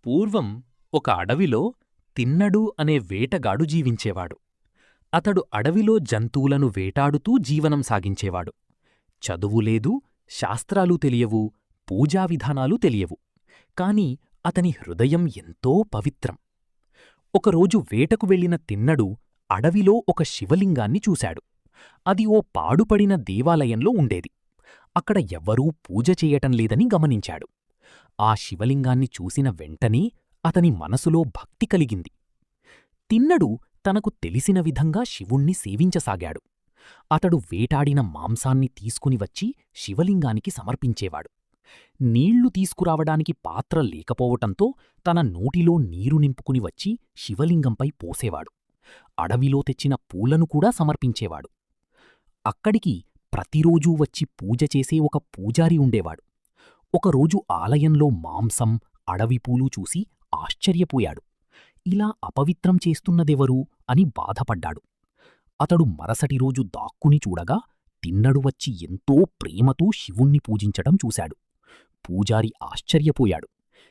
పూర్వం ఒక అడవిలో తిన్నడు అనే వేటగాడు జీవించేవాడు. అతడు అడవిలో జంతువులను వేటాడుతూ జీవనం సాగించేవాడు. చదువులేదు, శాస్త్రాలు తెలియవు, పూజా విధానాలు తెలియవు. కాని అతని హృదయం ఎంతో పవిత్రం. ఒకరోజు వేటకు వెళ్లిన తిన్నడు అడవిలో ఒక శివలింగాన్ని చూశాడు. అది ఓ పాడుపడిన దేవాలయంలో ఉండేది. అక్కడ ఎవ్వరూ పూజ చేయటం లేదని గమనించాడు. ఆ శివలింగాన్ని చూసిన వెంటనే అతని మనసులో భక్తి కలిగింది. తిన్నడు తనకు తెలిసిన విధంగా శివుణ్ణి సేవించసాగాడు. అతడు వేటాడిన మాంసాన్ని తీసుకునివచ్చి శివలింగానికి సమర్పించేవాడు. నీళ్లు తీసుకురావడానికి పాత్ర లేకపోవటంతో తన నోటిలో నీరు నింపుకుని వచ్చి శివలింగంపై పోసేవాడు. అడవిలో తెచ్చిన పూలను కూడా సమర్పించేవాడు. అక్కడికి ప్రతిరోజూ వచ్చి పూజ చేసే ఒక పూజారి ఉండేవాడు. ఒకరోజు ఆలయంలో మాంసం, అడవిపూలు చూసి ఆశ్చర్యపోయాడు. ఇలా అపవిత్రం చేస్తున్నదెవరు అని బాధపడ్డాడు. అతడు మరసటి రోజు దాక్కుని చూడగా తిన్నడు వచ్చి ఎంతో ప్రేమతో శివుణ్ణి పూజించటం చూశాడు. పూజారి ఆశ్చర్యపోయాడు.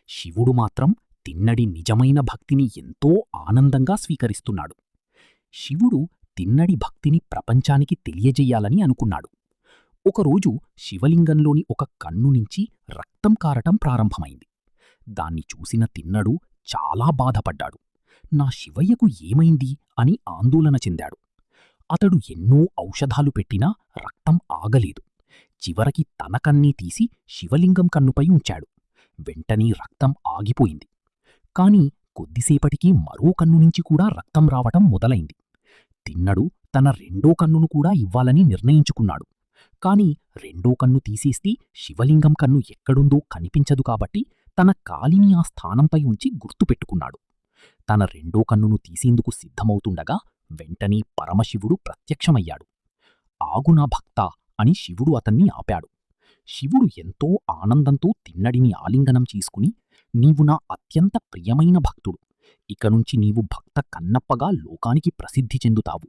శివుడు మాత్రం తిన్నడి నిజమైన భక్తిని ఎంతో ఆనందంగా స్వీకరిస్తున్నాడు. శివుడు తిన్నడి భక్తిని ప్రపంచానికి తెలియజెయ్యాలని అనుకున్నాడు. ఒకరోజు శివలింగంలోని ఒక కన్ను నుంచి రక్తం కారటం ప్రారంభమైంది. దాన్ని చూసిన తిన్నడు చాలా బాధపడ్డాడు. నా శివయ్యకు ఏమైంది అని ఆందోళన చెందాడు. అతడు ఎన్నో ఔషధాలు పెట్టినా రక్తం ఆగలేదు. చివరికి తన కన్నీ తీసి శివలింగం కన్నుపై ఉంచాడు. వెంటనే రక్తం ఆగిపోయింది. కాని కొద్దిసేపటికి మరో కన్ను నుంచి కూడా రక్తం రావటం మొదలైంది. తిన్నడు తన రెండో కన్నును కూడా ఇవ్వాలని నిర్ణయించుకున్నాడు. కాని రెండో కన్ను తీసేస్తే శివలింగం కన్ను ఎక్కడుందో కనిపించదు కాబట్టి తన కాలిని ఆ స్థానంపై ఉంచి గుర్తుపెట్టుకున్నాడు. తన రెండో కన్నును తీసేందుకు సిద్ధమవుతుండగా వెంటనే పరమశివుడు ప్రత్యక్షమయ్యాడు. ఆగు నా భక్తా అని శివుడు అతన్ని ఆపాడు. శివుడు ఎంతో ఆనందంతో తిన్నడిని ఆలింగనం చేసుకుని, నీవు నా అత్యంత ప్రియమైన భక్తుడు. ఇకనుంచి నీవు భక్త కన్నప్పగా లోకానికి ప్రసిద్ధి చెందుతావు